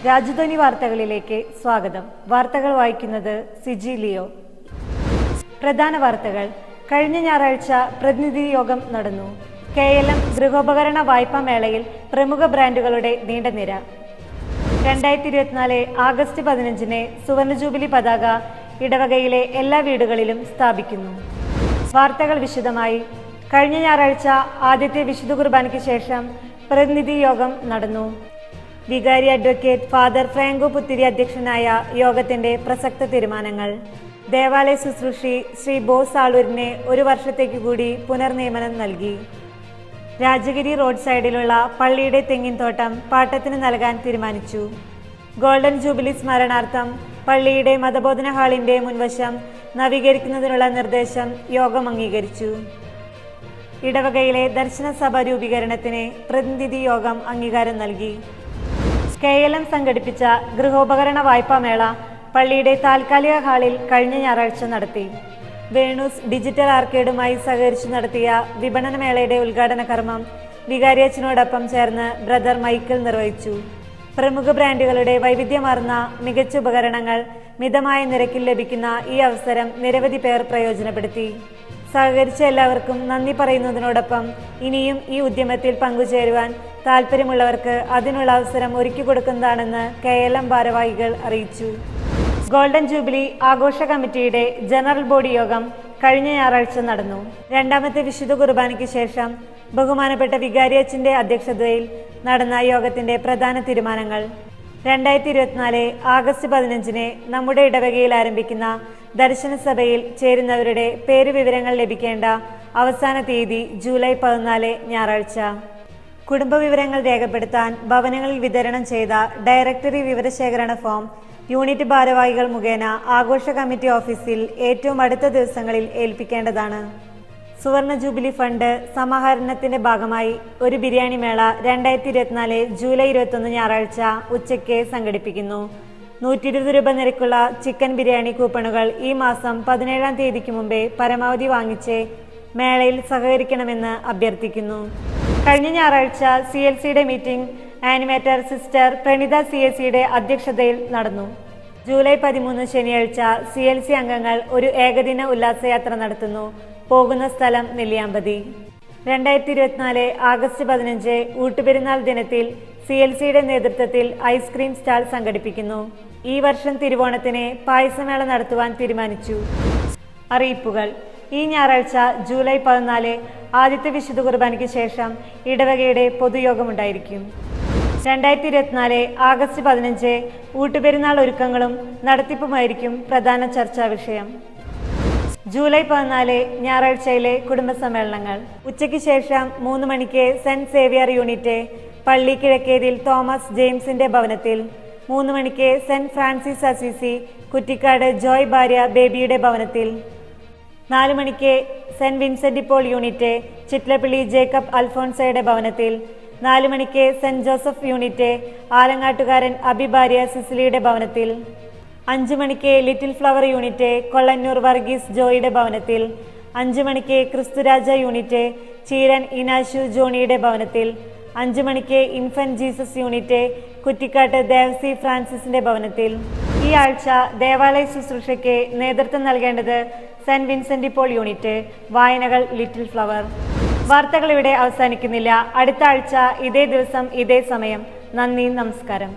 രാജധാനി വാർത്തകളിലേക്ക് സ്വാഗതം. വാർത്തകൾ വായിക്കുന്നത് സിജി ലിയോ. പ്രധാന വാർത്തകൾ. കഴിഞ്ഞ ഞായറാഴ്ച പ്രതിനിധി യോഗം നടന്നു. KLM ഗൃഹോപകരണ വായ്പാ മേളയിൽ പ്രമുഖ ബ്രാൻഡുകളുടെ നീണ്ട നിര. 2024 ആഗസ്റ്റ് 15 സുവർണ ജൂബിലി പതാക ഇടവകയിലെ എല്ലാ വീടുകളിലും സ്ഥാപിക്കുന്നു. വാർത്തകൾ വിശദമായി. കഴിഞ്ഞ ഞായറാഴ്ച ആദ്യത്തെ വിശുദ്ധ കുർബാനയ്ക്ക് ശേഷം പ്രതിനിധി യോഗം നടന്നു. വികാരി അഡ്വക്കേറ്റ് ഫാദർ ഫ്രാങ്കോ പുത്തിരി അധ്യക്ഷനായ യോഗത്തിന്റെ പ്രസക്ത തീരുമാനങ്ങൾ. ദേവാലയ ശുശ്രൂഷി ശ്രീ ബോസ് ആളൂരിനെ 1 വർഷത്തേക്ക് കൂടി പുനർനിയമനം നൽകി. രാജഗിരി റോഡ് സൈഡിലുള്ള പള്ളിയുടെ തെങ്ങിൻതോട്ടം പാട്ടത്തിന് നൽകാൻ തീരുമാനിച്ചു. ഗോൾഡൻ ജൂബിലി സ്മരണാർത്ഥം പള്ളിയുടെ മതബോധന ഹാളിന്റെ മുൻവശം നവീകരിക്കുന്നതിനുള്ള നിർദ്ദേശം യോഗം അംഗീകരിച്ചു. ഇടവകയിലെ ദർശന സഭ രൂപീകരണത്തിന് പ്രതിനിധി യോഗം അംഗീകാരം നൽകി. KLM സംഘടിപ്പിച്ച ഗൃഹോപകരണ വായ്പാ മേള പള്ളിയുടെ താൽക്കാലിക ഹാളിൽ കഴിഞ്ഞ ഞായറാഴ്ച നടത്തി. വേണൂസ് ഡിജിറ്റൽ ആർക്കേഡുമായി സഹകരിച്ചു നടത്തിയ വിപണന മേളയുടെ ഉദ്ഘാടന കർമ്മം വികാരിയച്ചനോടൊപ്പം ചേർന്ന് ബ്രദർ മൈക്കിൾ നിർവഹിച്ചു. പ്രമുഖ ബ്രാൻഡുകളുടെ വൈവിധ്യമാർന്ന മികച്ച ഉപകരണങ്ങൾ മിതമായ നിരക്കിൽ ലഭിക്കുന്ന ഈ അവസരം നിരവധി പേർ പ്രയോജനപ്പെടുത്തി. സഹകരിച്ച എല്ലാവർക്കും നന്ദി പറയുന്നതിനോടൊപ്പം ഇനിയും ഈ ഉദ്യമത്തിൽ പങ്കുചേരുവാൻ താല്പര്യമുള്ളവർക്ക് അതിനുള്ള അവസരം ഒരുക്കി കൊടുക്കുന്നതാണെന്ന് KLM ഭാരവാഹികൾ അറിയിച്ചു. ഗോൾഡൻ ജൂബിലി ആഘോഷ കമ്മിറ്റിയുടെ ജനറൽ ബോഡി യോഗം കഴിഞ്ഞ ഞായറാഴ്ച നടന്നു. രണ്ടാമത്തെ വിശുദ്ധ കുർബാനയ്ക്ക് ശേഷം ബഹുമാനപ്പെട്ട വികാരിയച്ചന്റെ അധ്യക്ഷതയിൽ നടന്ന യോഗത്തിന്റെ പ്രധാന തീരുമാനങ്ങൾ. 2024 ആഗസ്റ്റ് 15 നമ്മുടെ ഇടവകയിൽ ആരംഭിക്കുന്ന ദർശന സഭയിൽ ചേരുന്നവരുടെ പേരുവിവരങ്ങൾ ലഭിക്കേണ്ട അവസാന തീയതി ജൂലൈ 14 ഞായറാഴ്ച. കുടുംബവിവരങ്ങൾ രേഖപ്പെടുത്താൻ ഭവനങ്ങളിൽ വിതരണം ചെയ്ത ഡയറക്ടറി വിവരശേഖരണ ഫോം യൂണിറ്റ് ഭാരവാഹികൾ മുഖേന ആഘോഷ കമ്മിറ്റി ഓഫീസിൽ ഏറ്റവും അടുത്ത ദിവസങ്ങളിൽ ഏൽപ്പിക്കേണ്ടതാണ്. സുവർണ ജൂബിലി ഫണ്ട് സമാഹരണത്തിന്റെ ഭാഗമായി ഒരു ബിരിയാണി മേള 2024 ജൂലൈ 21 ഞായറാഴ്ച ഉച്ചയ്ക്ക് സംഘടിപ്പിക്കുന്നു. 120 രൂപ നിരക്കുള്ള ചിക്കൻ ബിരിയാണി കൂപ്പണുകൾ ഈ മാസം 17 തീയതിക്ക് മുമ്പേ പരമാവധി വാങ്ങിച്ച് മേളയിൽ സഹകരിക്കണമെന്ന് അഭ്യർത്ഥിക്കുന്നു. കഴിഞ്ഞ ഞായറാഴ്ച CLCയുടെ മീറ്റിംഗ് ആനിമേറ്റർ സിസ്റ്റർ പ്രണിത CSCയുടെ അധ്യക്ഷതയിൽ നടന്നു. ജൂലൈ 13 ശനിയാഴ്ച CLC അംഗങ്ങൾ ഒരു ഏകദിന ഉല്ലാസയാത്ര നടത്തുന്നു. പോകുന്ന സ്ഥലം നെല്ലിയാമ്പതി. 2024 ആഗസ്റ്റ് 15 ഊട്ടുപെരുന്നാൾ ദിനത്തിൽ CLCയുടെ നേതൃത്വത്തിൽ ഐസ്ക്രീം സ്റ്റാൾ സംഘടിപ്പിക്കുന്നു. ഈ വർഷം തിരുവോണത്തിന് പായസമേള നടത്തുവാൻ തീരുമാനിച്ചു. അറിയിപ്പുകൾ. ഈ ഞായറാഴ്ച ജൂലൈ 14 ആദ്യത്തെ വിശുദ്ധ കുർബാനയ്ക്ക് ശേഷം ഇടവകയുടെ പൊതുയോഗമുണ്ടായിരിക്കും. 2024 ആഗസ്റ്റ് 15 ഊട്ടുപെരുന്നാൾ ഒരുക്കങ്ങളും നടത്തിപ്പുമായിരിക്കും പ്രധാന ചർച്ചാ വിഷയം. ജൂലൈ 14 ഞായറാഴ്ചയിലെ കുടുംബസമ്മേളനങ്ങൾ. ഉച്ചയ്ക്ക് ശേഷം 3 മണിക്ക് സെന്റ് സേവിയർ യൂണിറ്റ് പള്ളി കിഴക്കേതിൽ തോമസ് ജെയിംസിന്റെ ഭവനത്തിൽ, 3 മണിക്ക് saint Francis Assisi Kuttikkad Joy ഭാര്യ ബേബിയുടെ ഭവനത്തിൽ, 4 മണിക്ക് saint Vincent Paul unit Chittilappilly Jacob അൽഫോൺസയുടെ ഭവനത്തിൽ, 4 മണിക്ക് saint Joseph unit Alangattukaran Abi ഭാര്യ സിസിലിയുടെ ഭവനത്തിൽ, 5 മണിക്ക് little flower unit Kollannur Varghese ജോയിയുടെ ഭവനത്തിൽ, 5 മണിക്ക് ക്രിസ്തുരാജ യൂണിറ്റ് ചീരൻ ഇനാശു ജോണിയുടെ ഭവനത്തിൽ, 5 മണിക്ക് infant Jesus unit Kuttikkattu Devasi ഫ്രാൻസിസിന്റെ ഭവനത്തിൽ. ഈ ആഴ്ച ദേവാലയ ശുശ്രൂഷയ്ക്ക് നേതൃത്വം നൽകേണ്ടത് സെന്റ് വിൻസെന്റ് പോൾ യൂണിറ്റ്. വായനകൾ ലിറ്റിൽ ഫ്ലവർ. വാർത്തകൾ ഇവിടെ അവസാനിക്കുന്നില്ല. അടുത്ത ആഴ്ച ഇതേ ദിവസം ഇതേ സമയം. നന്ദി, നമസ്കാരം.